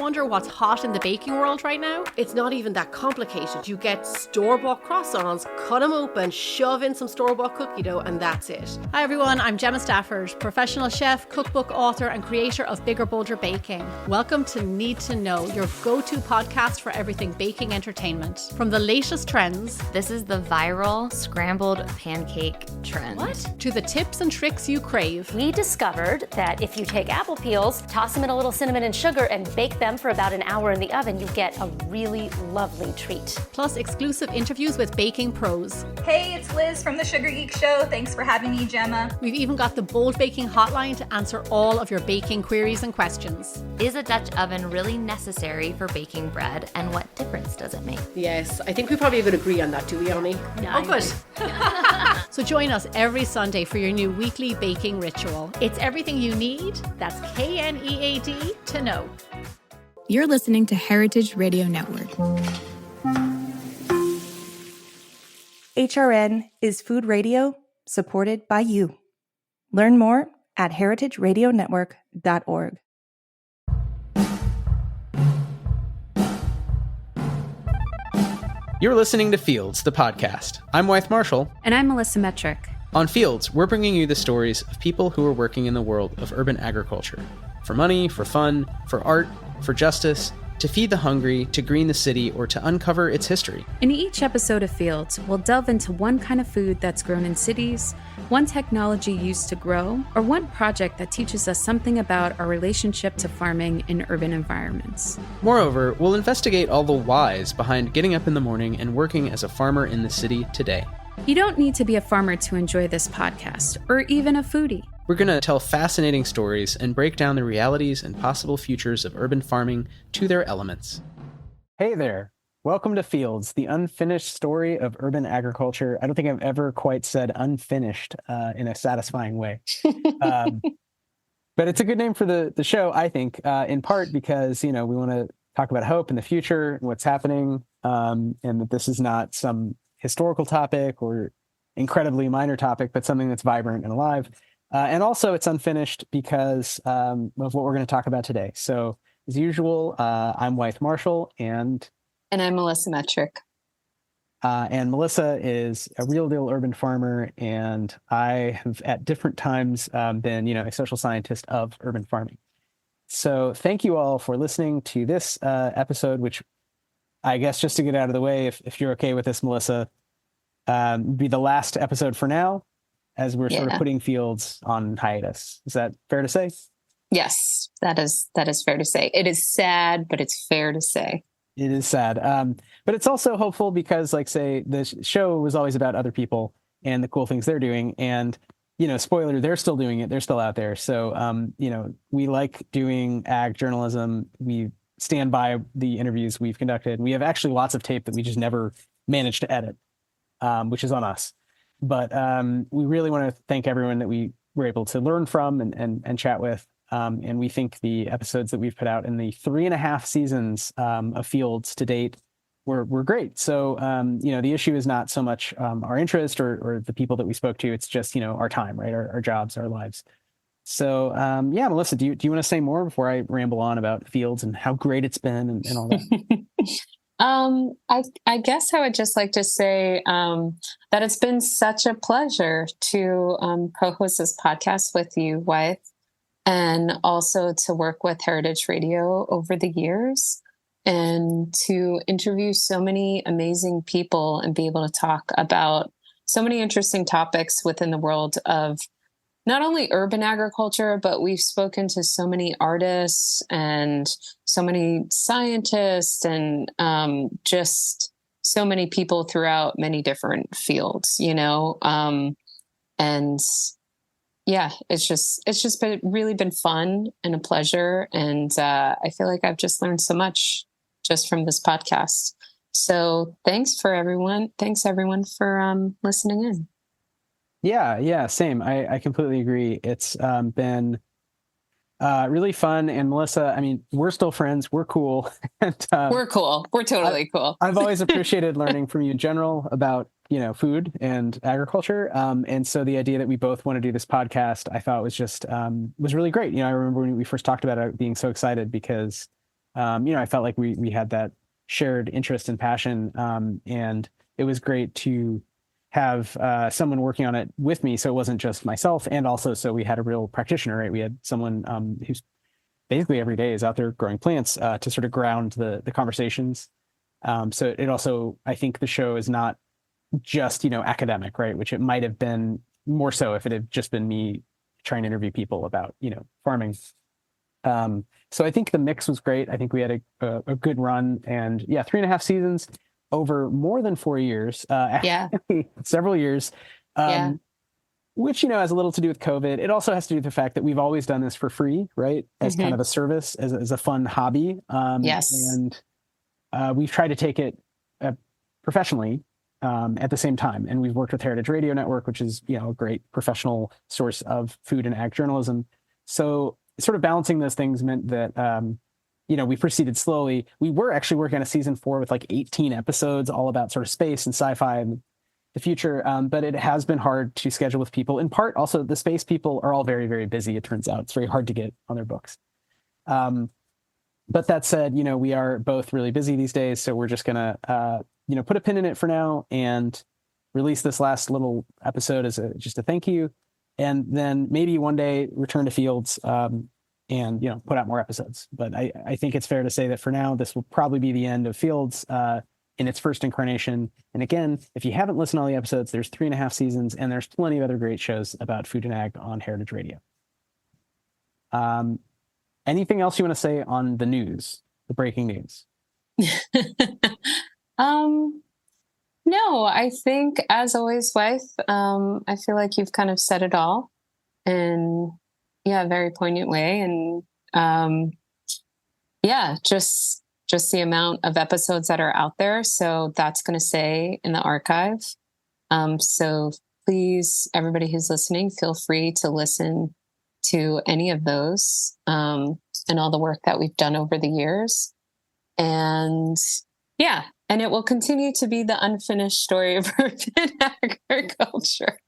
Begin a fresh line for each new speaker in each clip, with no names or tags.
wonder what's hot in the baking world right now? It's not even that complicated. You get store-bought croissants, cut them open, shove in some store-bought cookie dough, and that's it. Hi everyone, I'm Gemma Stafford, professional chef, cookbook author, and creator of Bigger Bolder Baking. Welcome to Need to Know, your go-to podcast for everything baking entertainment. From the latest trends,
this is the viral scrambled pancake trend.
What? To the tips and tricks you crave.
We discovered that if you take apple peels, toss them in a little cinnamon and sugar, and bake them for about an hour in the oven, you get a really lovely treat.
Plus exclusive interviews with baking pros.
Hey, it's Liz from the Sugar Geek Show. Thanks for having me, Gemma.
We've even got the Bold Baking Hotline to answer all of your baking queries and questions.
Is a Dutch oven really necessary for baking bread, and what difference does it make?
Yes, I think we probably would agree on that, do we, Oni?
Yeah,
oh, good. So join us every Sunday for your new weekly baking ritual. It's everything you need. That's KNEAD to know.
You're listening to Heritage Radio Network.
HRN is food radio supported by you. Learn more at heritageradionetwork.org.
You're listening to Fields, the podcast. I'm Wythe Marshall.
And I'm Melissa Metrick.
On Fields, we're bringing you the stories of people who are working in the world of urban agriculture. For money, for fun, for art, for justice, to feed the hungry, to green the city, or to uncover its history.
In each episode of Fields, we'll delve into one kind of food that's grown in cities, one technology used to grow, or one project that teaches us something about our relationship to farming in urban environments.
Moreover, we'll investigate all the whys behind getting up in the morning and working as a farmer in the city today.
You don't need to be a farmer to enjoy this podcast, or even a foodie.
We're going to tell fascinating stories and break down the realities and possible futures of urban farming to their elements. Hey there. Welcome to Fields, the unfinished story of urban agriculture. I don't think I've ever quite said unfinished in a satisfying way. But it's a good name for the show, I think, in part because, we want to talk about hope in the future, what's happening, and that this is not some historical topic or incredibly minor topic, but something that's vibrant and alive. And also it's unfinished because of what we're going to talk about today. So as usual, I'm Wythe Marshall and
I'm Melissa Metrick.
And Melissa is a real deal urban farmer. And I have at different times been, a social scientist of urban farming. So thank you all for listening to this episode, which I guess just to get out of the way, if you're okay with this, Melissa, be the last episode for now, as we're sort of putting Fields on hiatus. Is that fair to say?
Yes, that is fair to say. It is sad, but it's fair to say.
It is sad. But it's also hopeful because, like, say, the show was always about other people and the cool things they're doing. And, spoiler, they're still doing it. They're still out there. So, we like doing ag journalism. We stand by the interviews we've conducted. We have actually lots of tape that we just never managed to edit, which is on us. But we really want to thank everyone that we were able to learn from and chat with. And we think the episodes that we've put out in the 3.5 seasons of Fields to date were great. So, the issue is not so much our interest or the people that we spoke to. It's just, our time, right? Our jobs, our lives. So, Melissa, do you want to say more before I ramble on about Fields and how great it's been and all that?
I guess I would just like to say that it's been such a pleasure to co-host this podcast with you, Wythe, and also to work with Heritage Radio over the years and to interview so many amazing people and be able to talk about so many interesting topics within the world of not only urban agriculture, but we've spoken to so many artists and so many scientists and just so many people throughout many different fields, and yeah, it's just really been fun and a pleasure. And I feel like I've just learned so much just from this podcast. So thanks everyone for listening in.
Yeah, same. I completely agree. It's been really fun. And Melissa, I mean, we're still friends. We're cool. And,
we're cool. We're totally cool.
I've always appreciated learning from you in general about, food and agriculture. And so the idea that we both want to do this podcast, I thought was just was really great. I remember when we first talked about it being so excited because I felt like we had that shared interest and passion, and it was great to have someone working on it with me, so it wasn't just myself, and also so we had a real practitioner, right? We had someone who's basically every day is out there growing plants to sort of ground the conversations. So it also, I think the show is not just academic, right? Which it might have been more so if it had just been me trying to interview people about farming. So I think the mix was great. I think we had a good run, and 3.5 seasons over more than 4 years. Several years. Which has a little to do with COVID. It also has to do with the fact that we've always done this for free, right? As kind of a service, as a fun hobby. And we've tried to take it professionally at the same time. And we've worked with Heritage Radio Network, which is a great professional source of food and ag journalism. So sort of balancing those things meant that we proceeded slowly. We were actually working on a season 4 with like 18 episodes, all about sort of space and sci-fi and the future. But it has been hard to schedule with people. In part, also, the space people are all very, very busy, it turns out. It's very hard to get on their books. But that said, we are both really busy these days. So we're just going to, put a pin in it for now and release this last little episode as just a thank you. And then maybe one day return to Fields and, put out more episodes. But I think it's fair to say that for now, this will probably be the end of Fields in its first incarnation. And again, if you haven't listened to all the episodes, there's 3.5 seasons, and there's plenty of other great shows about food and ag on Heritage Radio. Anything else you want to say on the news, the breaking news?
No, I think, as always, Wythe, I feel like you've kind of said it all in a very poignant way. And just the amount of episodes that are out there. So that's going to stay in the archive. So please, everybody who's listening, feel free to listen to any of those and all the work that we've done over the years. And and it will continue to be the unfinished story of urban agriculture.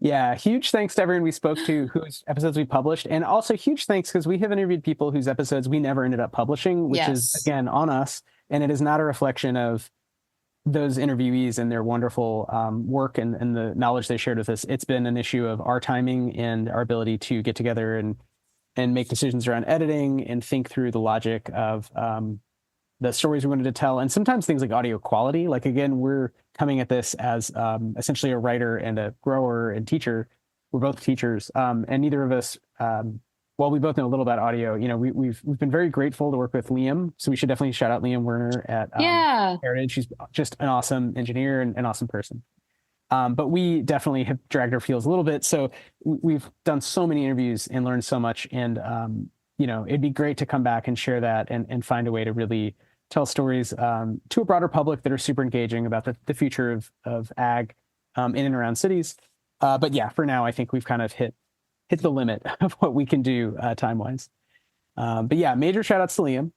Yeah, huge thanks to everyone we spoke to whose episodes we published. And also huge thanks because we have interviewed people whose episodes we never ended up publishing, which is, again, on us. And it is not a reflection of those interviewees and their wonderful work and the knowledge they shared with us. It's been an issue of our timing and our ability to get together and make decisions around editing and think through the logic of the stories we wanted to tell. And sometimes things like audio quality, like, again, we're coming at this as essentially a writer and a grower and teacher. We're both teachers. And neither of us, while we both know a little about audio, we've been very grateful to work with Liam. So we should definitely shout out Liam Werner at Heritage. She's just an awesome engineer and an awesome person. But we definitely have dragged our heels a little bit. So we've done so many interviews and learned so much. And, it'd be great to come back and share that and find a way to really tell stories to a broader public that are super engaging about the future of ag in and around cities. But for now, I think we've kind of hit the limit of what we can do time-wise. But major shout-outs to Liam.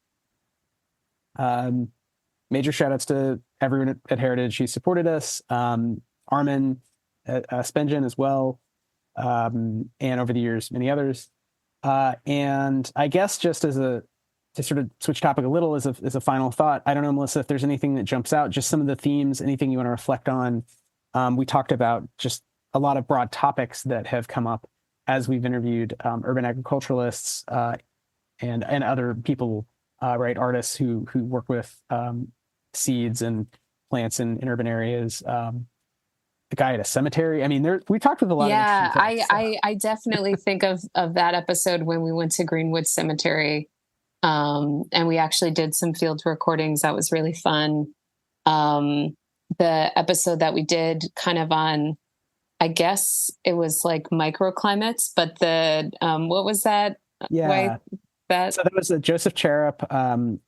Major shout-outs to everyone at Heritage who supported us. Armin Spengen as well. And over the years, many others. And I guess just to sort of switch topic a little as a final thought, I don't know, Melissa, if there's anything that jumps out, just some of the themes, anything you want to reflect on. We talked about just a lot of broad topics that have come up as we've interviewed urban agriculturalists and other people, artists who work with seeds and plants in urban areas. The guy at a cemetery. I mean, we talked with a lot of interesting folks,
I definitely think of that episode when we went to Greenwood Cemetery. And we actually did some field recordings. That was really fun. The episode that we did kind of on, I guess it was like microclimates, but what was that?
Yeah. So that was Joseph Cherub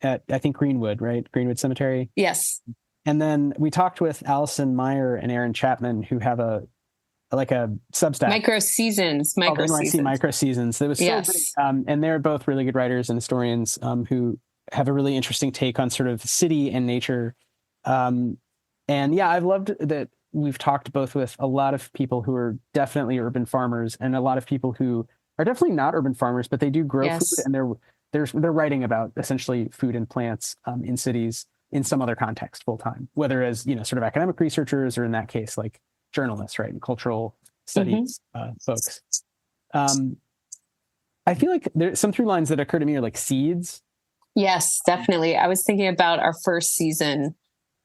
at, I think, Greenwood, right? Greenwood Cemetery.
Yes.
And then we talked with Allison Meyer and Aaron Chapman, who have a Substack.
Micro Seasons.
Micro Seasons. That was so great. And they're both really good writers and historians who have a really interesting take on sort of city and nature. And I've loved that we've talked both with a lot of people who are definitely urban farmers and a lot of people who are definitely not urban farmers, but they do grow food and they're writing about essentially food and plants in cities in some other context full time, whether as, sort of academic researchers or in that case, like journalists, right? And cultural studies folks. I feel like there's some through lines that occur to me are like seeds.
Yes, definitely. I was thinking about our first season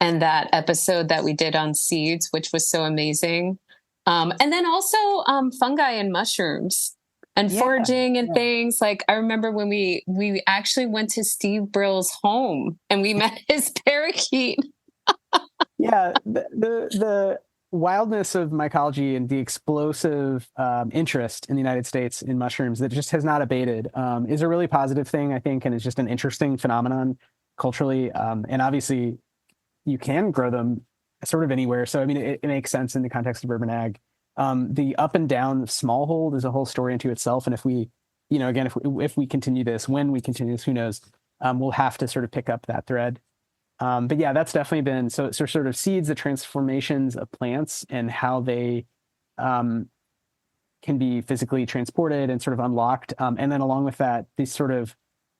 and that episode that we did on seeds, which was so amazing. And then also fungi and mushrooms and foraging and things. Like I remember when we actually went to Steve Brill's home and we met his parakeet.
Yeah, the wildness of mycology and the explosive interest in the United States in mushrooms that just has not abated is a really positive thing, I think, and it's just an interesting phenomenon culturally. And obviously, you can grow them sort of anywhere. So I mean, it makes sense in the context of urban ag. The up and down of smallhold is a whole story unto itself. And if we, again, if we continue this, when we continue this, who knows? We'll have to sort of pick up that thread. But yeah, that's definitely been so sort of seeds, the transformations of plants and how they can be physically transported and sort of unlocked. And then along with that, this sort of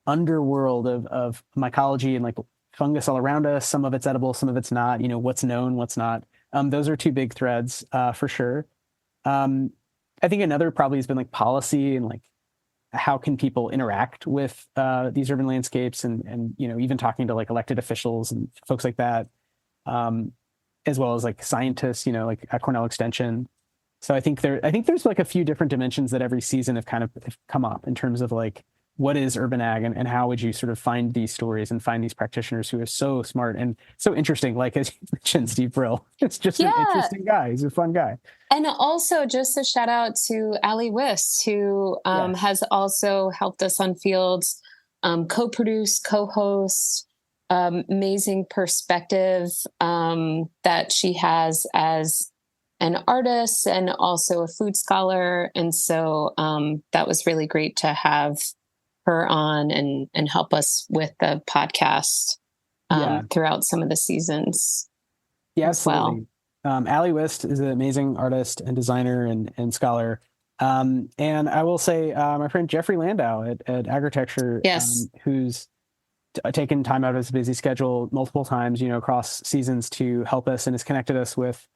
underworld of mycology and like fungus all around us. Some of it's edible, some of it's not, what's known, what's not. Those are two big threads for sure. I think another probably has been like policy and like how can people interact with these urban landscapes and even talking to like elected officials and folks like that, as well as like scientists, like at Cornell Extension. So I think there's like a few different dimensions that every season have kind of come up in terms of like what is urban ag and how would you sort of find these stories and find these practitioners who are so smart and so interesting. Like as you mentioned, Steve Brill, it's just an interesting guy. He's a fun guy.
And also just a shout out to Ali Wist, who has also helped us on Fields, co-produce, co-host, amazing perspective that she has as an artist and also a food scholar. And so that was really great to have her on and help us with the podcast throughout some of the seasons.
Yeah,
as well.
Ali Wist is an amazing artist and designer and scholar. And I will say my friend Jeffrey Landau at Agritecture, who's taken time out of his busy schedule multiple times, across seasons to help us and has connected us with,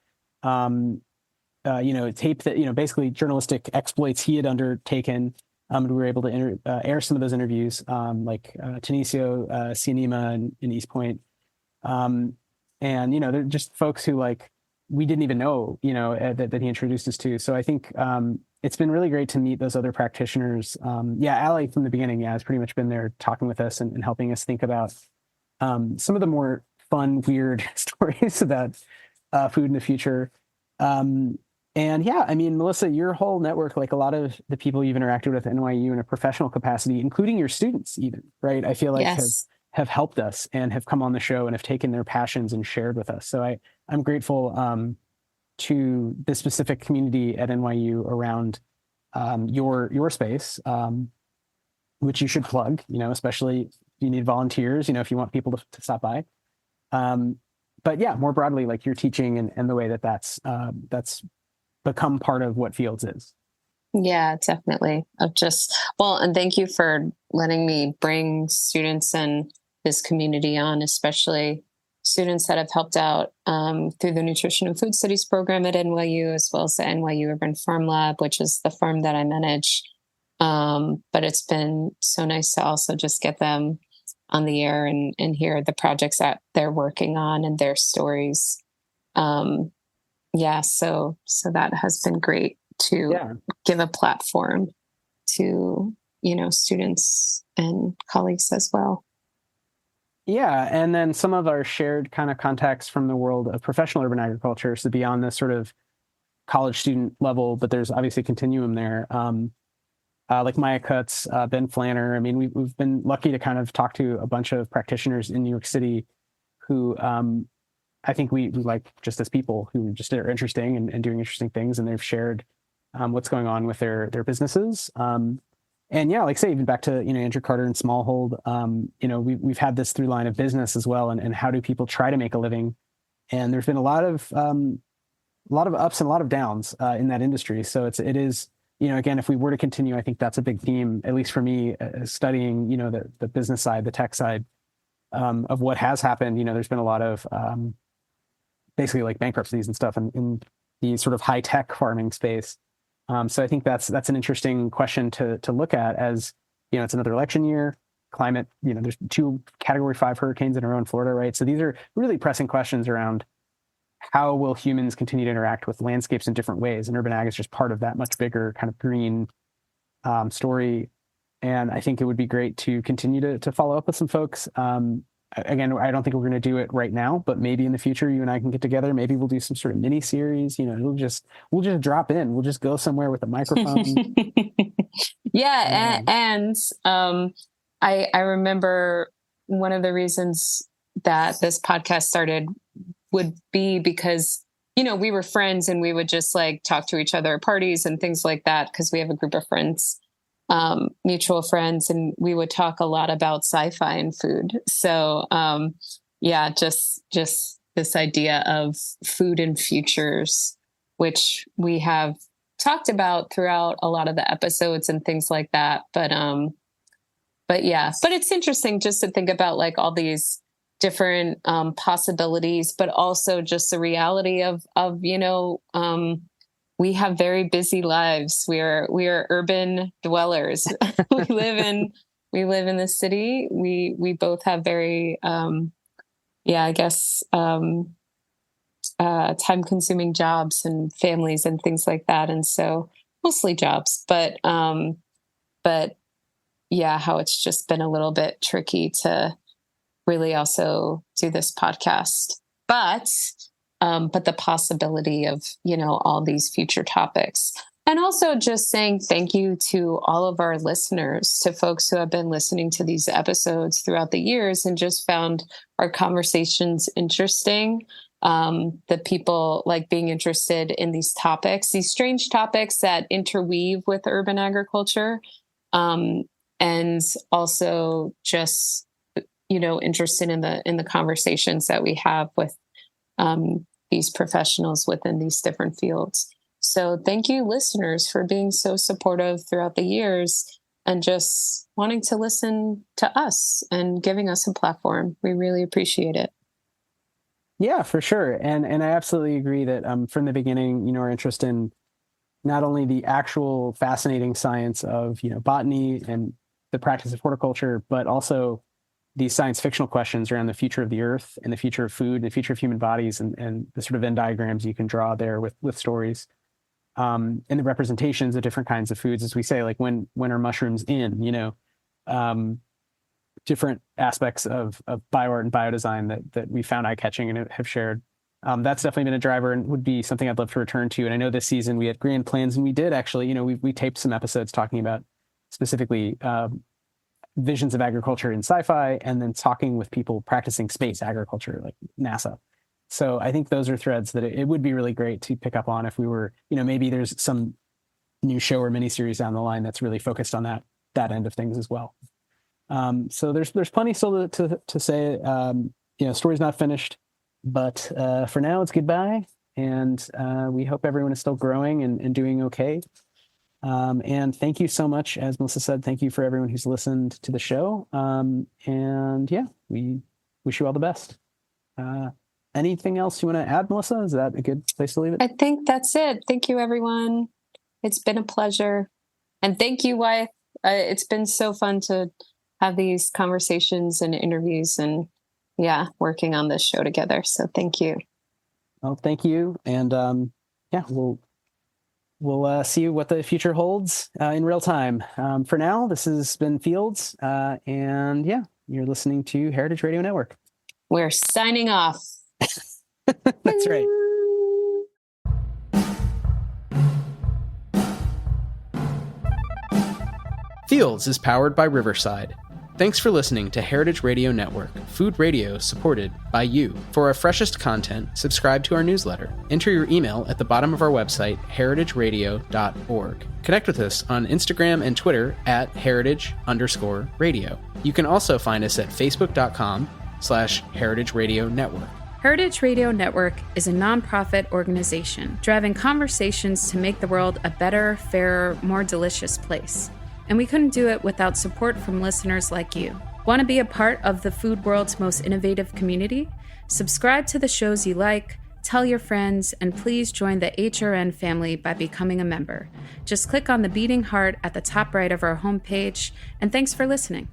tape that, basically journalistic exploits he had undertaken. We were able to air some of those interviews, like Tanisio Cianima in East Point. And, they're just folks who like, we didn't even know, that he introduced us to. So I think it's been really great to meet those other practitioners. Ali from the beginning, has pretty much been there talking with us and helping us think about some of the more fun, weird stories about food in the future. Melissa, your whole network, like a lot of the people you've interacted with at NYU in a professional capacity, including your students even, right? I feel like have helped us and have come on the show and have taken their passions and shared with us. So I'm grateful to the specific community at NYU around your space, which you should plug, especially if you need volunteers, if you want people to stop by. But yeah, more broadly, like your teaching and the way that's become part of what Fields is.
Yeah, definitely. And thank you for letting me bring students and this community on, especially students that have helped out through the Nutrition and Food Studies program at NYU, as well as the NYU Urban Farm Lab, which is the farm that I manage. But it's been so nice to also just get them on the air and hear the projects that they're working on and their stories. So that has been great to give a platform to, students and colleagues as well.
Yeah. And then some of our shared kind of contacts from the world of professional urban agriculture. So beyond the sort of college student level, but there's obviously a continuum there. Like Maya Kutz, Ben Flanner. I mean, we've been lucky to kind of talk to a bunch of practitioners in New York City who I think we like just as people who just are interesting and doing interesting things, and they've shared what's going on with their businesses. Like say, even back to, Andrew Carter and Smallhold, we've had this through line of business as well. And how do people try to make a living? And there's been a lot of ups and a lot of downs in that industry. So it is, again, if we were to continue, I think that's a big theme, at least for me, studying, the business side, the tech side of what has happened. There's been a lot of basically like bankruptcies and stuff in the sort of high tech farming space. So I think that's an interesting question to look at as, it's another election year, climate, there's 2 Category 5 hurricanes in a row in Florida, right? So these are really pressing questions around how will humans continue to interact with landscapes in different ways? And urban ag is just part of that much bigger kind of green story. And I think it would be great to continue to follow up with some folks. Again, I don't think we're going to do it right now, but maybe in the future, you and I can get together. Maybe we'll do some sort of mini series. We'll just drop in. We'll just go somewhere with a microphone.
Yeah, and I remember one of the reasons that this podcast started would be because we were friends and we would just like talk to each other at parties and things like that because we have a group of friends. Mutual friends, and we would talk a lot about sci-fi and food. So, just this idea of food and futures, which we have talked about throughout a lot of the episodes and things like that. But it's interesting just to think about like all these different possibilities, but also just the reality of we have very busy lives. We are urban dwellers. we live in the city. We both have very, time-consuming jobs and families and things like that. And so mostly jobs, but how it's just been a little bit tricky to really also do this podcast, but the possibility of, all these future topics. And also just saying thank you to all of our listeners, to folks who have been listening to these episodes throughout the years and just found our conversations interesting. The people like being interested in these topics, these strange topics that interweave with urban agriculture. And also just, interested in the conversations that we have with, these professionals within these different fields. So thank you, listeners, for being so supportive throughout the years and just wanting to listen to us and giving us a platform. We really appreciate it.
Yeah, for sure. And I absolutely agree that from the beginning, our interest in not only the actual fascinating science of, botany and the practice of horticulture, but also these science fictional questions around the future of the earth and the future of food, and the future of human bodies, and the sort of Venn diagrams you can draw there with stories, and the representations of different kinds of foods, as we say, like when are mushrooms in, different aspects of bioart and biodesign that we found eye-catching and have shared. That's definitely been a driver and would be something I'd love to return to. And I know this season we had grand plans, and we did actually, we taped some episodes talking about specifically visions of agriculture in sci-fi, and then talking with people practicing space agriculture like NASA. So I think those are threads that it would be really great to pick up on if we were, maybe there's some new show or miniseries down the line that's really focused on that end of things as well. So there's plenty still to say. Story's not finished, but for now it's goodbye, and we hope everyone is still growing and doing okay. And thank you so much. As Melissa said, thank you for everyone who's listened to the show. And we wish you all the best. Anything else you want to add, Melissa? Is that a good place to leave it?
I think that's it. Thank you, everyone. It's been a pleasure. And thank you, Wyeth. It's been so fun to have these conversations and interviews and working on this show together. So thank you.
Well, thank you. And we'll see what the future holds in real time. For now, this has been Fields. And you're listening to Heritage Radio Network.
We're signing off.
That's right. Fields is powered by Riverside. Thanks for listening to Heritage Radio Network, food radio supported by you. For our freshest content, subscribe to our newsletter. Enter your email at the bottom of our website, heritageradio.org. Connect with us on Instagram and Twitter at heritage_radio. You can also find us at facebook.com/Heritage Radio Network.
Heritage Radio Network is a nonprofit organization driving conversations to make the world a better, fairer, more delicious place. And we couldn't do it without support from listeners like you. Want to be a part of the food world's most innovative community? Subscribe to the shows you like, tell your friends, and please join the HRN family by becoming a member. Just click on the beating heart at the top right of our homepage, and thanks for listening.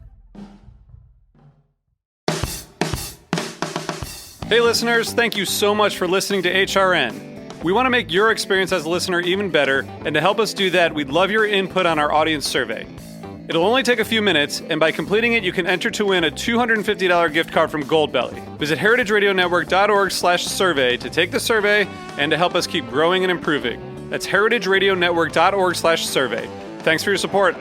Hey listeners, thank you so much for listening to HRN. We want to make your experience as a listener even better, and to help us do that, we'd love your input on our audience survey. It'll only take a few minutes, and by completing it, you can enter to win a $250 gift card from Goldbelly. Visit heritageradionetwork.org/survey to take the survey and to help us keep growing and improving. That's heritageradionetwork.org/survey. Thanks for your support.